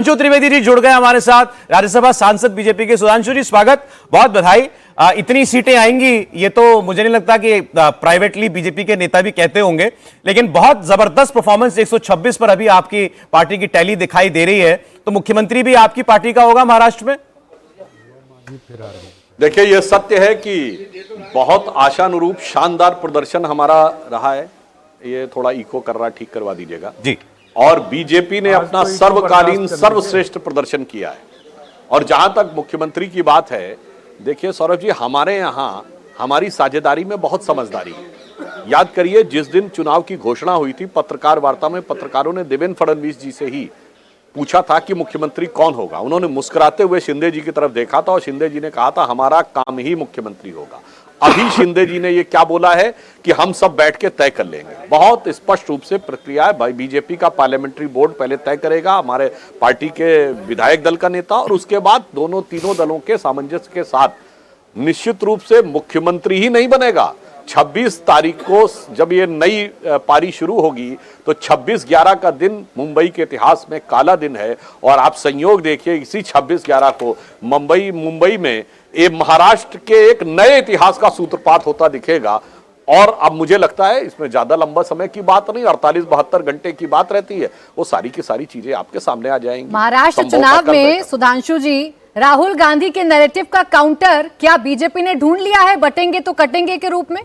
सुधांशु त्रिवेदी जी जुड़ गए हमारे साथ, राज्यसभा सांसद बीजेपी के। सुधांशु जी स्वागत, बहुत बधाई। इतनी सीटें आएंगी ये तो मुझे नहीं लगता कि प्राइवेटली बीजेपी के नेता भी कहते होंगे, लेकिन बहुत जबरदस्त परफॉर्मेंस 126 पर अभी आपकी पार्टी की टैली दिखाई दे रही है। तो मुख्यमंत्री भी आपकी पार्टी का होगा महाराष्ट्र में? देखिए, यह सत्य है कि बहुत आशानुरूप शानदार प्रदर्शन हमारा रहा है। ये थोड़ा इको कर रहा, ठीक करवा दीजिएगा जी। और बीजेपी ने अपना सर्वकालीन सर्वश्रेष्ठ प्रदर्शन किया है। और जहां तक मुख्यमंत्री की बात है, देखिए सौरभ जी, हमारे यहां हमारी साझेदारी में बहुत समझदारी है। याद करिए, जिस दिन चुनाव की घोषणा हुई थी, पत्रकार वार्ता में पत्रकारों ने देवेंद्र फडणवीस जी से ही पूछा था कि मुख्यमंत्री कौन होगा। उन्होंने मुस्कुराते हुए शिंदे जी की तरफ देखा था और शिंदे जी ने कहा था हमारा काम ही मुख्यमंत्री होगा। अभी शिंदे जी ने ये क्या बोला है कि हम सब बैठ के तय कर लेंगे। बहुत स्पष्ट रूप से प्रक्रिया है भाई, बीजेपी का पार्लियामेंट्री बोर्ड पहले तय करेगा, हमारे पार्टी के विधायक दल का नेता, और उसके बाद दोनों तीनों दलों के सामंजस्य के साथ निश्चित रूप से मुख्यमंत्री ही नहीं बनेगा। 26 तारीख को जब ये नई पारी शुरू होगी तो 26/11 का दिन मुंबई के इतिहास में काला दिन है। और आप संयोग देखिए, इसी 26/11 को मुंबई में महाराष्ट्र के एक नए इतिहास का सूत्रपात होता दिखेगा। और अब मुझे लगता है इसमें ज्यादा लंबा समय की बात नहीं, 48-72 घंटे की बात रहती है। वो सारी की सारी चीजें आपके सामने आ जाएंगी। महाराष्ट्र चुनाव में सुधांशु जी, राहुल गांधी के नैरेटिव का काउंटर क्या बीजेपी ने ढूंढ लिया है, बटेंगे तो कटेंगे के रूप में?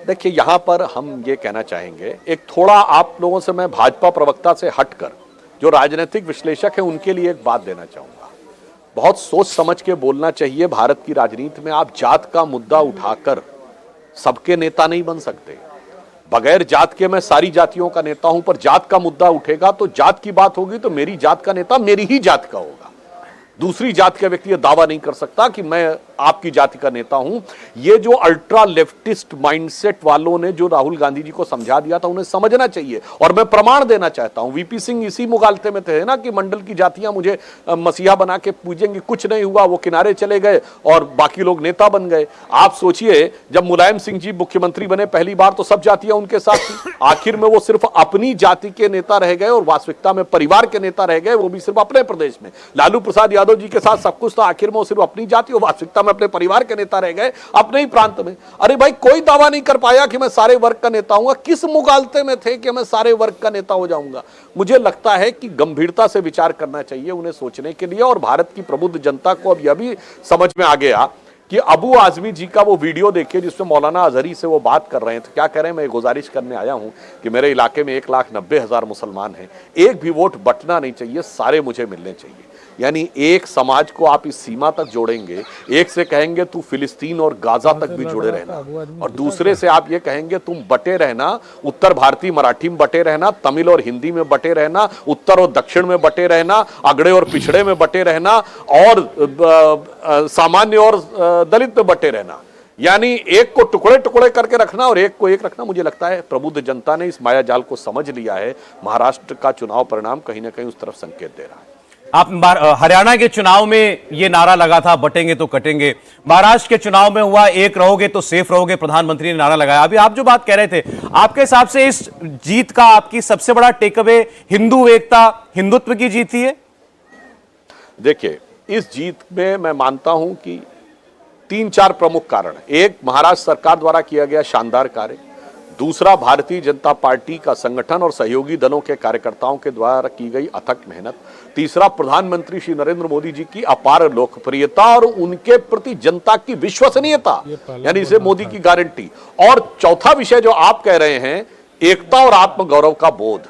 देखिए, यहां पर हम ये कहना चाहेंगे, एक थोड़ा आप लोगों से मैं भाजपा प्रवक्ता से हटकर जो राजनीतिक विश्लेषक है उनके लिए एक बात देना चाहूंगा। बहुत सोच समझ के बोलना चाहिए। भारत की राजनीति में आप जात का मुद्दा उठाकर सबके नेता नहीं बन सकते। बगैर जात के मैं सारी जातियों का नेता हूं, पर जात का मुद्दा उठेगा तो जात की बात होगी तो मेरी जात का नेता मेरी ही जात का होगा। दूसरी जात का व्यक्ति यह दावा नहीं कर सकता कि मैं आपकी जाति का नेता हूं। ये जो अल्ट्रा लेफ्टिस्ट माइंडसेट वालों ने जो राहुल गांधी जी को समझा दिया था, उन्हें समझना चाहिए। और मैं प्रमाण देना चाहता हूं, वीपी सिंह इसी मुगालते में थे ना कि मंडल की जातियां मुझे मसीहा बना के पूजेंगी। कुछ नहीं हुआ, वो किनारे चले गए और बाकी लोग नेता बन गए। आप सोचिए, जब मुलायम सिंह जी मुख्यमंत्री बने पहली बार तो सब जातियां उनके साथ थी। आखिर में वो सिर्फ अपनी जाति के नेता रह गए और वास्तविकता में परिवार के नेता रह गए, वो भी सिर्फ अपने प्रदेश में। लालू प्रसाद यादव जी के साथ सब कुछ था, आखिर में वो सिर्फ अपनी जाति और वास्तविकता में अपने परिवार के नेता रह गए, अपने ही प्रांत में। अरे भाई, कोई दावा नहीं कर पाया कि मैं सारे वर्ग का नेता हूं। किस मुगालते में थे कि मैं सारे वर्ग का नेता हो जाऊंगा? मुझे लगता है कि गंभीरता से विचार करना चाहिए उन्हें सोचने के लिए। और भारत की प्रबुद्ध जनता को अब यह भी समझ में आ गया कि अबू आजमी जी का वो वीडियो देखिए जिसमें मौलाना अजहरी से वो बात कर रहे हैं। तो क्या कह रहे हैं, मैं गुजारिश करने आया हूं कि मेरे इलाके में 1,90,000 मुसलमान हैं, एक भी वोट बटना नहीं चाहिए, सारे मुझे मिलने चाहिए। यानी एक समाज को आप इस सीमा तक जोड़ेंगे, एक से कहेंगे तू फिलिस्तीन और गाजा तक भी जुड़े रहना, और दूसरे से आप ये कहेंगे तुम बटे रहना, उत्तर भारतीय मराठी में बटे रहना, तमिल और हिंदी में बटे रहना, उत्तर और दक्षिण में बटे रहना, अगड़े और पिछड़े में बटे रहना, और सामान्य और दलित में बटे रहना। यानी एक को टुकड़े टुकड़े करके रखना और एक को एक रखना। मुझे लगता है प्रबुद्ध जनता ने इस मायाजाल को समझ लिया है। महाराष्ट्र का चुनाव परिणाम कहीं ना कहीं उस तरफ संकेत दे रहा है। आप हरियाणा के चुनाव में ये नारा लगा था, बटेंगे तो कटेंगे। महाराष्ट्र के चुनाव में हुआ, एक रहोगे तो सेफ रहोगे, प्रधानमंत्री ने नारा लगाया। अभी आप जो बात कह रहे थे, आपके हिसाब से इस जीत का आपकी सबसे बड़ा टेक अवे हिंदू एकता, हिंदुत्व की जीत ही है? देखिए, इस जीत में मैं मानता हूं कि 3-4 प्रमुख कारण है। एक, महाराष्ट्र सरकार द्वारा किया गया शानदार कार्य। दूसरा, भारतीय जनता पार्टी का संगठन और सहयोगी दलों के कार्यकर्ताओं के द्वारा की गई अथक मेहनत। तीसरा, प्रधानमंत्री श्री नरेंद्र मोदी जी की अपार लोकप्रियता और उनके प्रति जनता की विश्वसनीयता, यानी इसे मोदी की गारंटी। और चौथा विषय जो आप कह रहे हैं, एकता और आत्मगौरव का बोध,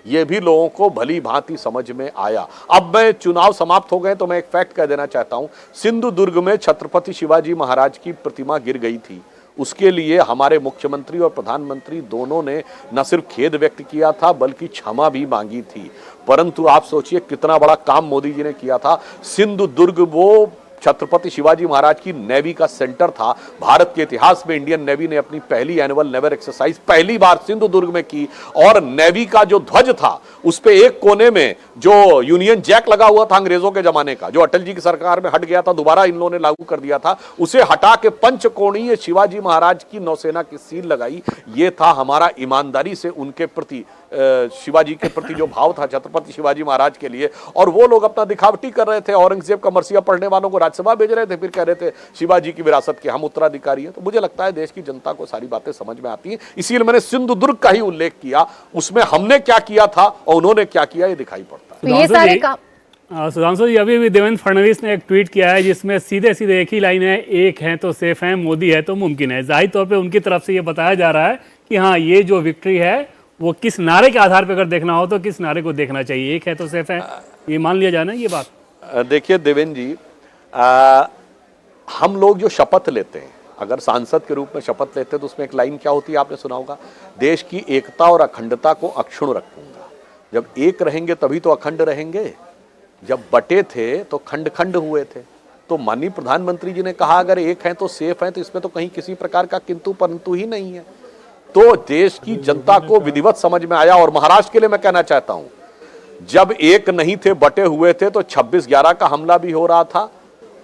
ये भी लोगों को भली भांति समझ में आया। अब मैं चुनाव समाप्त हो गए तो मैं एक फैक्ट कह देना चाहता हूं। सिंधुदुर्ग में छत्रपति शिवाजी महाराज की प्रतिमा गिर गई थी। उसके लिए हमारे मुख्यमंत्री और प्रधानमंत्री दोनों ने न सिर्फ खेद व्यक्त किया था बल्कि क्षमा भी मांगी थी। परंतु आप सोचिए कितना बड़ा काम मोदी जी ने किया था। सिंधुदुर्ग वो छत्रपति शिवाजी महाराज की नेवी का सेंटर था। भारत के इतिहास में इंडियन नेवी ने अपनी पहली एनुअल नेवल एक्सरसाइज पहली बार सिंधुदुर्ग में की। और नेवी का जो ध्वज था उस पे एक कोने में जो यूनियन जैक लगा हुआ था अंग्रेजों के जमाने का, जो अटल जी की सरकार में हट गया था, दोबारा इन लोगों ने लागू कर दिया था, उसे हटा के पंचकोणीय शिवाजी महाराज की नौसेना की सील लगाई। ये था हमारा ईमानदारी से उनके प्रति शिवाजी के प्रति जो भाव था छत्रपति शिवाजी महाराज के लिए, और वो लोग अपना दिखावटी कर रहे थे, औरंगजेब का मरसिया पढ़ने वालों को राज्यसभा भेज रहे थे, फिर कह रहे थे शिवाजी की विरासत के हम उत्तराधिकारी हैं। तो मुझे लगता है देश की जनता को सारी बातें समझ में आती हैं, इसीलिए मैंने सिंधुदुर्ग का ही उल्लेख किया, उसमें हमने क्या किया था और उन्होंने क्या किया ये दिखाई पड़ता है। तो ये सारे काम सुधांशु जी, अभी देवेंद्र फडणवीस ने एक ट्वीट किया है जिसमें सीधे सीधे एक ही लाइन है, एक है तो सेफ है, मोदी है तो मुमकिन है। जाहिर तौर पे उनकी तरफ से ये बताया जा रहा है कि हाँ, ये जो विक्ट्री है वो किस नारे के आधार पर अगर देखना हो तो किस नारे को देखना चाहिए, एक है तो सेफ है, ये मान लिया जाना ये बात। देखिए देवेंद्र जी, हम लोग जो शपथ लेते हैं, अगर सांसद के रूप में शपथ लेते हैं तो उसमें एक लाइन क्या होती है आपने सुना होगा, देश की एकता और अखंडता को अक्षुण्ण रखूंगा। जब एक रहेंगे तभी तो अखंड रहेंगे, जब बटे थे तो खंड खंड हुए थे। तो माननीय प्रधानमंत्री जी ने कहा अगर एक है तो सेफ है, तो इसमें तो कहीं किसी प्रकार का किंतु परंतु ही नहीं है। तो देश की जनता को विधिवत समझ में आया। और महाराष्ट्र के लिए मैं कहना चाहता हूं, जब एक नहीं थे बटे हुए थे तो 26/11 का हमला भी हो रहा था,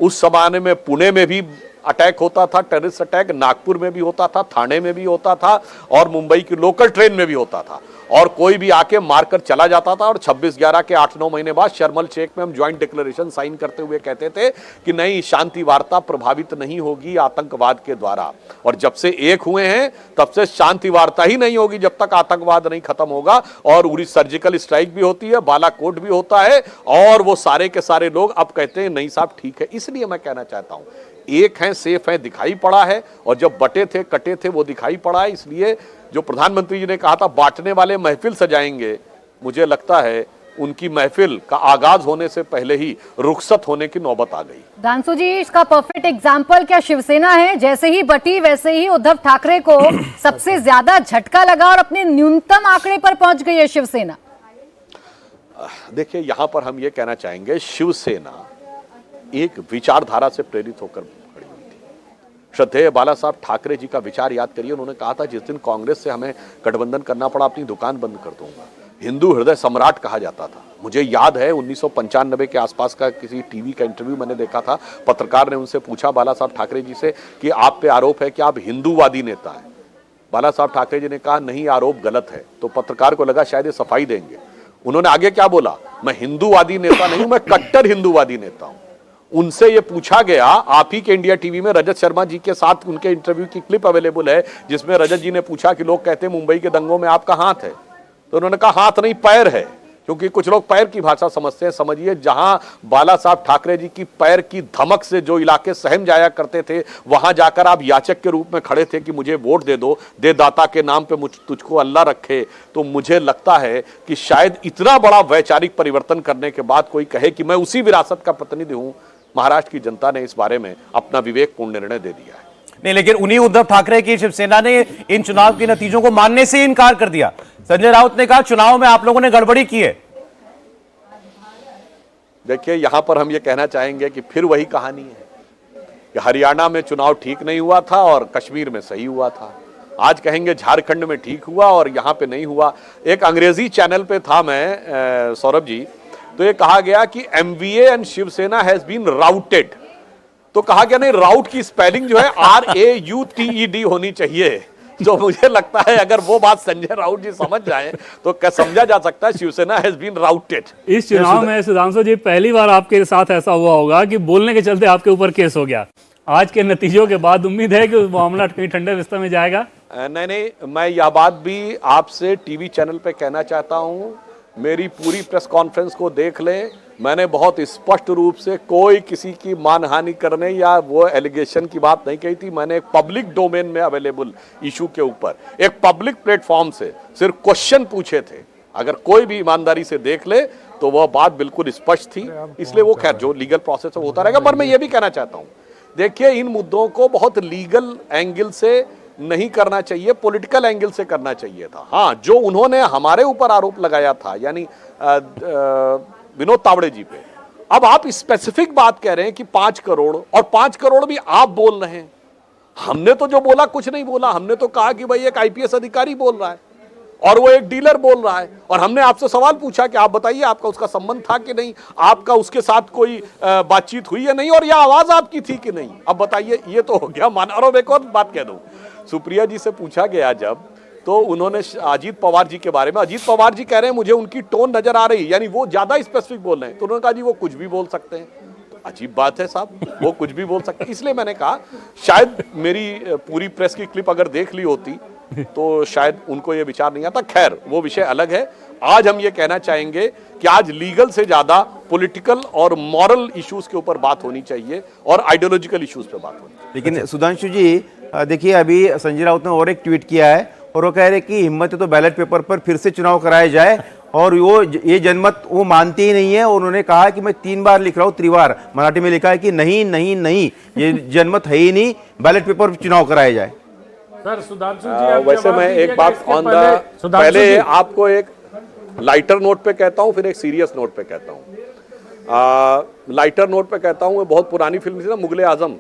उस जमाने में पुणे में भी अटैक होता था, टेररिस्ट अटैक नागपुर में भी होता था, थाने में भी होता था, और मुंबई की लोकल ट्रेन में भी होता था, और कोई भी आके मारकर चला जाता था। और 26/11 के 8-9 महीने बाद शर्मल शेख में हम ज्वाइंट डिक्लेरेशन साइन करते हुए कहते थे कि नहीं, शांति वार्ता प्रभावित नहीं होगी आतंकवाद के द्वारा। और जब से एक हुए हैं तब से शांति वार्ता ही नहीं होगी जब तक आतंकवाद नहीं खत्म होगा। और उरी सर्जिकल स्ट्राइक भी होती है, बालाकोट भी होता है, और वो सारे के सारे लोग अब कहते हैं नहीं साहब ठीक है। इसलिए मैं कहना चाहता हूं, एक है सेफ है दिखाई पड़ा है, और जब बटे थे कटे थे वो दिखाई पड़ा है। इसलिए जो प्रधानमंत्री जी ने कहा था बांटने वाले महफिल सजाएंगे, मुझे लगता है उनकी महफिल का आगाज होने से पहले ही रुखसत होने की नौबत आ गई। दांसू जी, इसका परफेक्ट एग्जाम्पल क्या शिवसेना है? जैसे ही बटी वैसे ही उद्धव ठाकरे को सबसे ज्यादा झटका लगा और अपने न्यूनतम आंकड़े पर पहुंच गई है शिवसेना। देखिए, यहां पर हम ये कहना चाहेंगे, शिवसेना एक विचारधारा से प्रेरित होकर खड़ी हुई थी। श्रद्धेय बाला साहब ठाकरे जी का विचार याद करिए, उन्होंने कहा था जिस दिन कांग्रेस से हमें गठबंधन करना पड़ा अपनी दुकान बंद कर दूंगा। हिंदू हृदय सम्राट कहा जाता था। मुझे याद है 1995 के आसपास का किसी टीवी का इंटरव्यू मैंने देखा था, पत्रकार ने उनसे पूछा बाला साहब ठाकरे जी से कि आप पे आरोप है कि आप हिंदूवादी नेता हैं। बाला साहब ठाकरे जी ने कहा नहीं, आरोप गलत है। तो पत्रकार को लगा शायद ये सफाई देंगे। उन्होंने आगे क्या बोला, मैं हिंदूवादी नेता नहीं हूं, मैं कट्टर हिंदूवादी नेता हूं। उनसे ये पूछा गया, आप ही के इंडिया टीवी में रजत शर्मा जी के साथ उनके इंटरव्यू की क्लिप अवेलेबल है, जिसमें रजत जी ने पूछा कि लोग कहते हैं मुंबई के दंगों में आपका हाथ है, तो उन्होंने कहा हाथ नहीं पैर है, क्योंकि कुछ लोग पैर की भाषा समझते हैं। समझिए, जहां बाला साहब ठाकरे जी की पैर की धमक से जो इलाके सहम जाया करते थे, वहां जाकर आप याचक के रूप में खड़े थे कि मुझे वोट दे दो, दे दाता के नाम पे तुझको अल्लाह रखे। तो मुझे लगता है कि शायद इतना बड़ा वैचारिक परिवर्तन करने के बाद कोई कहे कि मैं उसी विरासत का प्रतिनिधि हूं। महाराष्ट्र की जनता ने इस बारे में अपना विवेकपूर्ण निर्णय दे दिया है। नहीं, लेकिन उन्हीं उद्धव ठाकरे की शिवसेना ने इन चुनाव के नतीजों को मानने से इनकार कर दिया। संजय राउत ने कहा चुनाव में आप लोगों ने गड़बड़ी की है। देखिए, यहां पर हम ये कहना चाहेंगे कि फिर वही कहानी है कि हरियाणा में चुनाव ठीक नहीं हुआ था और कश्मीर में सही हुआ था। आज कहेंगे झारखंड में ठीक हुआ और यहां पे नहीं हुआ। एक अंग्रेजी चैनल पे था मैं, सौरभ जी, तो ये कहा गया कि MVA and Shiv Sena has been routed. तो कहा गया नहीं, राउट की स्पेलिंग जो है RAUTED होनी चाहिए। जो मुझे लगता है अगर वो बात संजय राउत जी समझ जाए तो क्या समझा जा सकता है शिवसेना हैज बीन राउटेड। इस चुनाव में सुधांशु जी पहली बार आपके साथ ऐसा हुआ होगा कि बोलने के चलते आपके ऊपर केस हो गया। आज के नतीजों के बाद उम्मीद है कि मामला कहीं ठंडे बिस्तर में जाएगा। नहीं, मैं यह बात भी आपसे टीवी चैनल पे कहना चाहता हूं, मेरी पूरी प्रेस कॉन्फ्रेंस को देख ले, मैंने बहुत स्पष्ट रूप से कोई किसी की मानहानि करने या वो एलिगेशन की बात नहीं कही थी। मैंने एक पब्लिक डोमेन में अवेलेबल इशू के ऊपर एक पब्लिक प्लेटफॉर्म से सिर्फ क्वेश्चन पूछे थे। अगर कोई भी ईमानदारी से देख ले तो वह बात बिल्कुल स्पष्ट थी। इसलिए वो खैर जो लीगल प्रोसेस है वो होता रहेगा। पर मैं ये भी कहना चाहता हूँ, देखिए, इन मुद्दों को बहुत लीगल एंगल से नहीं करना चाहिए, पॉलिटिकल एंगल से करना चाहिए था। हाँ, जो उन्होंने हमारे ऊपर आरोप लगाया था, यानी विनोद तावड़े जी पे, अब आप स्पेसिफिक बात कह रहे हैं कि 5 करोड़, और 5 करोड़ भी आप बोल रहे हैं। हमने तो जो बोला कुछ नहीं बोला, हमने तो कहा कि भाई एक IPS अधिकारी बोल रहा है और वो एक डीलर बोल रहा है, और हमने आपसे सवाल पूछा कि आप बताइए आपका उसका संबंध था कि नहीं, आपका उसके साथ कोई बातचीत हुई या नहीं, और यह आवाज आपकी थी कि नहीं। अब बताइए, ये तो हो गया मान। और एक और बात कह दूं, सुप्रिया जी से पूछा गया जब, तो उन्होंने अजीत पवार जी के बारे में, अजीत पवार जी कह रहे हैं मुझे उनकी टोन नजर आ रही है, यानी वो ज्यादा स्पेसिफिक बोल रहे हैं। तो उन्होंने कहा जी वो कुछ भी बोल सकते हैं। तो अजीब बात है साहब, वो कुछ भी बोल सकते हैं। इसलिए मैंने कहा शायद मेरी पूरी प्रेस की क्लिप अगर देख ली होती तो शायद उनको ये विचार नहीं आता। खैर वो विषय अलग है। आज हम ये कहना चाहेंगे कि आज लीगल से ज्यादा पॉलिटिकल और मॉरल इश्यूज के ऊपर बात होनी चाहिए और आइडियोलॉजिकल इश्यूज पे बात होनी चाहिए। लेकिन सुधांशु जी देखिए, अभी संजय राउत ने और एक ट्वीट किया है और वो कह रहे कि हिम्मत है तो बैलेट पेपर पर फिर से चुनाव कराया जाए, और वो ये जनमत वो मानते ही नहीं है। और उन्होंने कहा कि मैं 3 बार लिख रहा हूँ, त्रिवार मराठी में लिखा है कि नहीं नहीं नहीं, ये जनमत है ही नहीं, बैलेट पेपर पर चुनाव कराया जाए। सर सुधांशु जी वैसे मैं एक बात ऑन द पहले आपको एक लाइटर नोट पे कहता हूं, फिर एक सीरियस नोट पे कहता हूं। लाइटर नोट पे कहता हूं, वो बहुत पुरानी फिल्म थी ना मुगले आजम,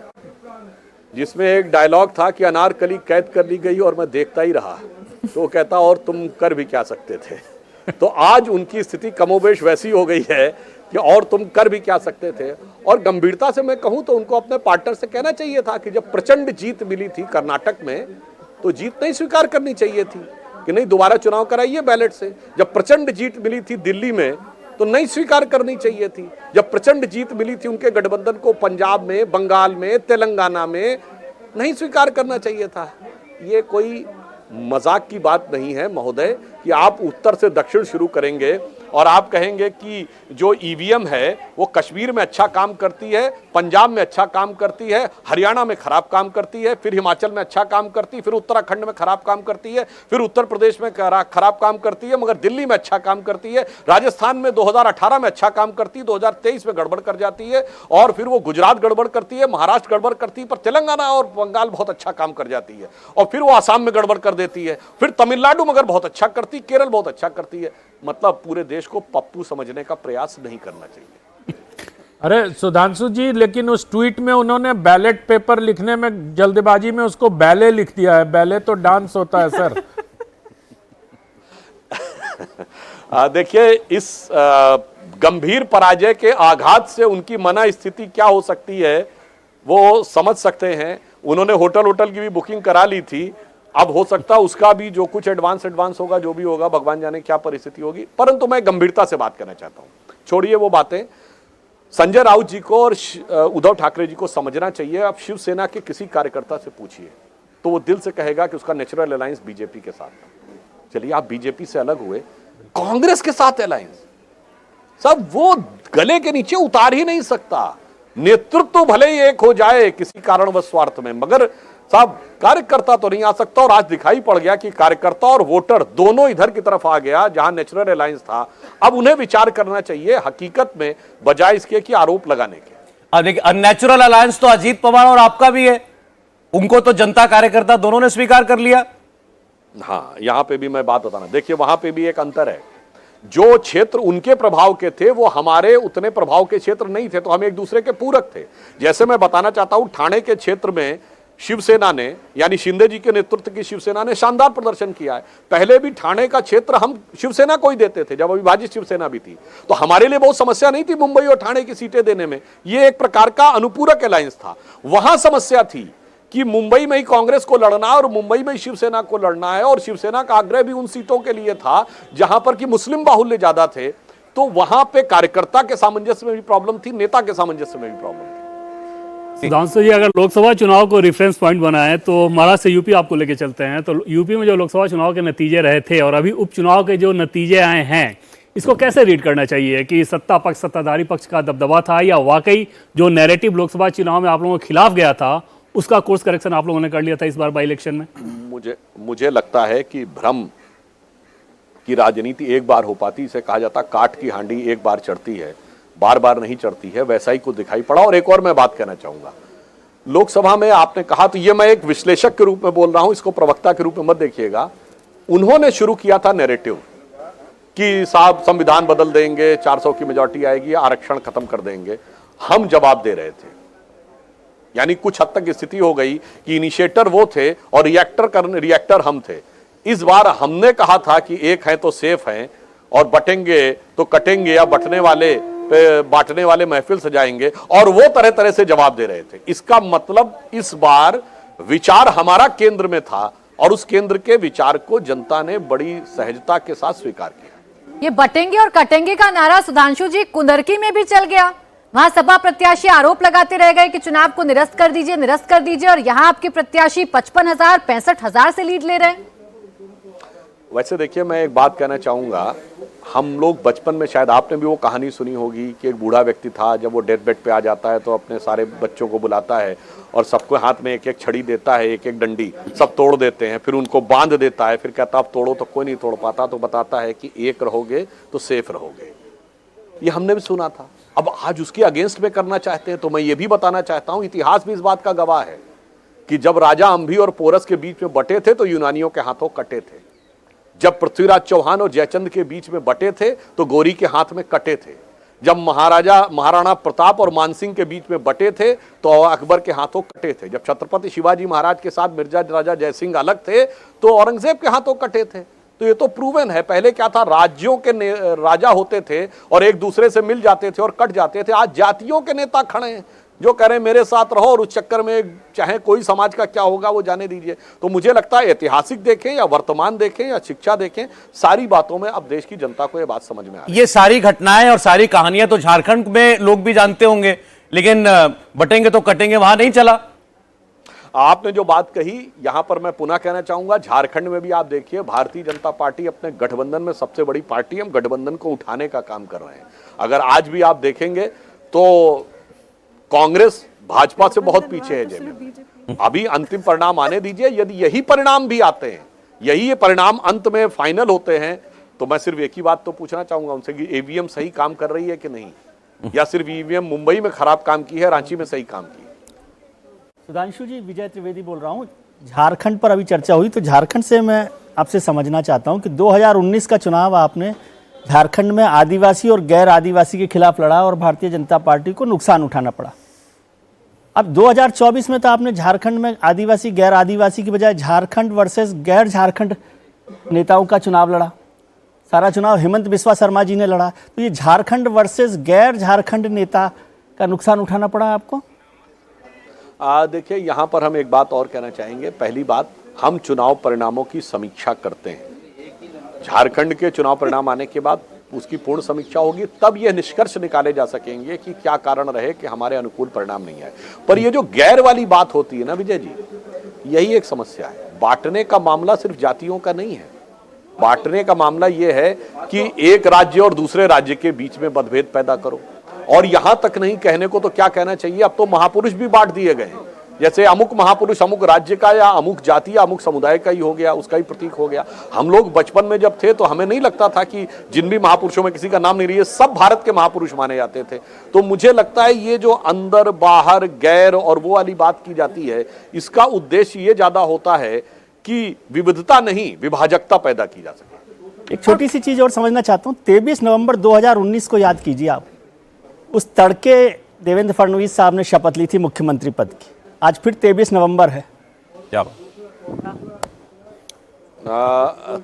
जिसमें एक डायलॉग था कि अनारकली कैद कर ली गई और मैं देखता ही रहा। तो वो कहता और तुम कर भी क्या सकते थे। तो आज उनकी स्थिति कमोबेश वैसी हो गई है कि और तुम कर भी क्या सकते थे। और गंभीरता से मैं कहूं तो उनको अपने पार्टनर से कहना चाहिए था कि जब प्रचंड जीत मिली थी कर्नाटक में तो जीत नहीं स्वीकार करनी चाहिए थी कि नहीं दोबारा चुनाव कराइए बैलेट से। जब प्रचंड जीत मिली थी दिल्ली में तो नहीं स्वीकार करनी चाहिए थी। जब प्रचंड जीत मिली थी उनके गठबंधन को पंजाब में, बंगाल में, तेलंगाना में, नहीं स्वीकार करना चाहिए था। ये कोई मजाक की बात नहीं है महोदय कि आप उत्तर से दक्षिण शुरू करेंगे और आप कहेंगे कि जो ईवीएम है वो कश्मीर में अच्छा काम करती है, पंजाब में अच्छा काम करती है, हरियाणा में खराब काम करती है, फिर हिमाचल में अच्छा काम करती है, फिर उत्तराखंड में खराब काम करती है, फिर उत्तर प्रदेश में खराब काम करती है, मगर दिल्ली में अच्छा काम करती है, राजस्थान में 2018 में अच्छा काम करती है, 2023 में गड़बड़ कर जाती है, और फिर वो गुजरात गड़बड़ करती है, महाराष्ट्र गड़बड़ करती है, पर तेलंगाना और बंगाल बहुत अच्छा काम कर जाती है, और फिर वो आसाम में गड़बड़ कर देती है, फिर तमिलनाडु मगर बहुत अच्छा करती, केरल बहुत अच्छा करती है। मतलब पूरे देश को पप्पू समझने का प्रयास नहीं करना चाहिए। अरे सुधांशु जी, लेकिन उस ट्वीट में उन्होंने बैलेट पेपर लिखने में जल्दबाजी में उसको बैले लिख दिया है। बैले तो डांस होता है सर। देखिए इस गंभीर पराजय के आघात से उनकी मना स्थिति क्या हो सकती है वो समझ सकते हैं। उन्होंने होटल की भी बुकिंग करा ली थी। अब हो सकता है उसका भी जो कुछ एडवांस होगा, जो भी होगा भगवान जाने क्या परिस्थिति होगी। परंतु मैं गंभीरता से बात करना चाहता हूं। छोड़िए वो बातें, संजय राउत जी को और उद्धव ठाकरे जी को समझना चाहिए। आप शिवसेना के किसी कार्यकर्ता से पूछिए तो वो दिल से कहेगा कि उसका नेचुरल अलायंस बीजेपी के साथ था। चलिए आप बीजेपी से अलग हुए, कांग्रेस के साथ अलायंस, सब वो गले के नीचे उतार ही नहीं सकता। नेतृत्व भले ही एक हो जाए किसी कारणवश स्वार्थ में, मगर साहब कार्यकर्ता तो नहीं आ सकता। और आज दिखाई पड़ गया कि कार्यकर्ता और वोटर दोनों इधर की तरफ आ गया जहां नेचुरल अलायंस था। अब उन्हें विचार करना चाहिए हकीकत में, बजाय इसके कि आरोप लगाने के। देखिए अननेचुरल अलायंस तो अजीत पवार और आपका भी है, उनको तो जनता कार्यकर्ता दोनों ने स्वीकार कर लिया। हाँ, यहां पे भी मैं बात बताना, देखिए वहां पे भी एक अंतर है। जो क्षेत्र उनके प्रभाव के थे वो हमारे उतने प्रभाव के क्षेत्र नहीं थे, तो हम एक दूसरे के पूरक थे। जैसे मैं बताना चाहता हूं, ठाणे के क्षेत्र में शिवसेना ने, यानी शिंदे जी के नेतृत्व की शिवसेना ने शानदार प्रदर्शन किया है। पहले भी ठाणे का क्षेत्र हम शिवसेना को ही देते थे जब अविभाजित शिवसेना भी थी, तो हमारे लिए बहुत समस्या नहीं थी मुंबई और ठाणे की सीटें देने में। ये एक प्रकार का अनुपूरक अलायंस था। वहां समस्या थी कि मुंबई में ही कांग्रेस को लड़ना और मुंबई में ही शिवसेना को लड़ना है, और शिवसेना का आग्रह भी उन सीटों के लिए था जहां पर कि मुस्लिम बाहुल्य ज्यादा थे। तो वहां पे कार्यकर्ता के सामंजस्य में भी प्रॉब्लम थी, नेता के सामंजस्य में भी प्रॉब्लम थी। सुधांशु जी, अगर लोकसभा चुनाव को रेफरेंस पॉइंट बनाए तो महाराष्ट्र से यूपी आपको लेके चलते हैं। तो यूपी में जो लोकसभा चुनाव के नतीजे रहे थे और अभी उपचुनाव के जो नतीजे आए हैं, इसको कैसे रीड करना चाहिए कि सत्ता पक्ष, सत्ताधारी पक्ष का दबदबा था, या वाकई जो नैरेटिव लोकसभा चुनाव में आप लोगों के खिलाफ गया था उसका कोर्स करेक्शन आप लोगों ने कर लिया था इस बार बाई इलेक्शन में? मुझे लगता है कि भ्रम की राजनीति एक बार हो पाती, इसे कहा जाता काठ की हांडी एक बार चढ़ती है, बार बार नहीं चढ़ती है, वैसा ही कुछ दिखाई पड़ा। और एक और मैं बात कहना चाहूंगा, लोकसभा में आपने कहा, तो ये मैं एक विश्लेषक के रूप में बोल रहा हूं, इसको प्रवक्ता के रूप में मत देखिएगा। उन्होंने शुरू किया था नैरेटिव कि साहब संविधान बदल देंगे, 400 की मेजॉरिटी आएगी, आरक्षण खत्म कर देंगे। हम जवाब दे रहे थे, यानी कुछ हद तक स्थिति हो गई कि इनिशिएटर वो थे और रिएक्टर हम थे। इस बार हमने कहा था कि एक है तो सेफ हैं, और बटेंगे तो कटेंगे, या बांटने वाले महफिल सजाएंगे, और वो तरह तरह से जवाब दे रहे थे। इसका मतलब इस बार विचार हमारा केंद्र में था, और उस केंद्र के विचार को जनता ने बड़ी सहजता के साथ स्वीकार किया। ये बटेंगे और कटेंगे का नारा सुधांशु जी कुंदरकी में भी चल गया। वहां सपा प्रत्याशी आरोप लगाते रह गए कि चुनाव को निरस्त कर दीजिए, और यहां आपके प्रत्याशी 55,000 65,000 से लीड ले रहे हैं। वैसे देखिए, मैं एक बात कहना चाहूंगा, हम लोग बचपन में, शायद आपने भी वो कहानी सुनी होगी कि एक बूढ़ा व्यक्ति था, जब वो डेथ बेड पे आ जाता है तो अपने सारे बच्चों को बुलाता है और सबको हाथ में एक एक छड़ी देता है, एक एक डंडी, सब तोड़ देते हैं, फिर उनको बांध देता है, फिर कहता अब तोड़ो, तो कोई नहीं तोड़ पाता, तो बताता है कि एक रहोगे तो सेफ रहोगे। ये हमने भी सुना था। अब आज उसके अगेंस्ट में करना चाहते हैं, तो मैं ये भी बताना चाहता हूं, इतिहास भी इस बात का गवाह है कि जब राजा अंभी और पोरस के बीच में बटे थे तो यूनानियों के हाथों कटे थे। जब पृथ्वीराज चौहान और जयचंद के बीच में बटे थे तो गौरी के हाथ में कटे थे। जब महाराणा प्रताप और मानसिंह के बीच में बटे थे तो अकबर के हाथों कटे थे। जब छत्रपति शिवाजी महाराज के साथ मिर्जा राजा जयसिंह अलग थे तो औरंगजेब के हाथों कटे थे। तो ये तो प्रूवन है। पहले क्या था, राज्यों के राजा होते थे और एक दूसरे से मिल जाते थे और कट जाते थे। आज जातियों के नेता खड़े हैं जो कह रहे हैं मेरे साथ रहो, और उस चक्कर में चाहे कोई समाज का क्या होगा वो जाने दीजिए। तो मुझे लगता है ऐतिहासिक देखें या वर्तमान देखें या शिक्षा देखें, सारी बातों में अब देश की जनता को ये बात समझ में आ रही है। ये सारी घटनाएं और सारी कहानियां तो झारखंड में लोग भी जानते होंगे, लेकिन बटेंगे तो कटेंगे वहां नहीं चला। आपने जो बात कही, यहां पर मैं पुनः कहना चाहूंगा, झारखंड में भी आप देखिए, भारतीय जनता पार्टी अपने गठबंधन में सबसे बड़ी पार्टी है। हम गठबंधन को उठाने का काम कर रहे हैं। अगर आज भी आप देखेंगे तो कांग्रेस भाजपा से बहुत पीछे है जय। अभी अंतिम परिणाम आने दीजिए। यदि यही परिणाम भी आते हैं, यही परिणाम अंत में फाइनल होते हैं, तो मैं सिर्फ एक ही बात तो पूछना चाहूंगा उनसे कि ईवीएम सही काम कर रही है कि नहीं, या सिर्फ ईवीएम मुंबई में खराब काम की है, रांची में सही काम की है। सुधांशु जी, विजय त्रिवेदी बोल रहा हूँ। झारखंड पर अभी चर्चा हुई तो झारखंड से मैं आपसे समझना चाहता हूँ कि 2019 का चुनाव आपने झारखंड में आदिवासी और गैर आदिवासी के खिलाफ लड़ा और भारतीय जनता पार्टी को नुकसान उठाना पड़ा। अब 2024 में तो आपने झारखंड में आदिवासी गैर आदिवासी की बजाय झारखंड वर्सेस गैर झारखंड नेताओं का चुनाव लड़ा। सारा चुनाव हेमंत बिस्वा शर्मा जी ने लड़ा। तो ये झारखंड वर्सेस गैर झारखंड नेता का नुकसान उठाना पड़ा आपको? देखिए, यहाँ पर हम एक बात और कहना चाहेंगे। पहली बात, हम चुनाव परिणामों की समीक्षा करते हैं। झारखंड के चुनाव परिणाम आने के बाद उसकी पूर्ण समीक्षा होगी, तब यह निष्कर्ष निकाले जा सकेंगे कि क्या कारण रहे कि हमारे अनुकूल परिणाम नहीं आए। पर ये जो गैर वाली बात होती है ना विजय जी, यही एक समस्या है। बांटने का मामला सिर्फ जातियों का नहीं है। बांटने का मामला यह है कि एक राज्य और दूसरे राज्य के बीच में मतभेद पैदा करो। और यहां तक नहीं, कहने को तो क्या कहना चाहिए, अब तो महापुरुष भी बांट दिए गए। जैसे अमुक महापुरुष अमुक राज्य का या अमुक जाति या अमुक समुदाय का ही हो गया, उसका ही प्रतीक हो गया। हम लोग बचपन में जब थे तो हमें नहीं लगता था कि जिन भी महापुरुषों में किसी का नाम नहीं, सब भारत के महापुरुष माने जाते थे। तो मुझे लगता है ये जो अंदर बाहर गैर और वो वाली बात की जाती है, इसका उद्देश्य ये ज्यादा होता है कि विविधता नहीं, विभाजकता पैदा की जा सके। एक छोटी सी चीज और समझना चाहता हूँ। 23 नवंबर 2019 को याद कीजिए आप। उस तड़के देवेंद्र फडणवीस साहब ने शपथ ली थी मुख्यमंत्री पद की। आज फिर 23 नवंबर है। क्या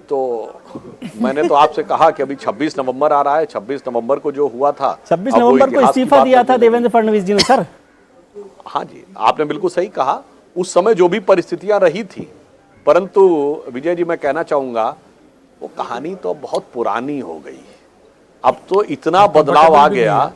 तो मैंने तो आपसे कहा कि अभी 26 नवंबर आ रहा है। 26 नवंबर को जो हुआ था, 26 नवंबर को इस्तीफा दिया था देवेंद्र फडणवीस जी ने सर। हाँ जी, आपने बिल्कुल सही कहा। उस समय जो भी परिस्थितियां रही थी, परंतु विजय जी मैं कहना चाहूंगा वो कहानी तो बहुत पुरानी हो गई। अब तो इतना बदलाव आ गया।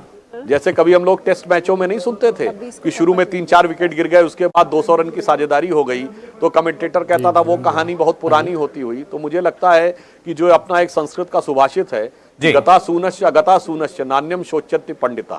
जैसे कभी हम लोग टेस्ट मैचों में नहीं सुनते थे कि शुरू में 3-4 विकेट गिर गए, उसके बाद 200 रन की साझेदारी हो गई, तो कमेंटेटर कहता था वो कहानी बहुत पुरानी होती हुई। तो मुझे लगता है कि जो अपना एक संस्कृत का सुभाषित है, गता सूनश्च नान्यम शोच्यति पंडिता।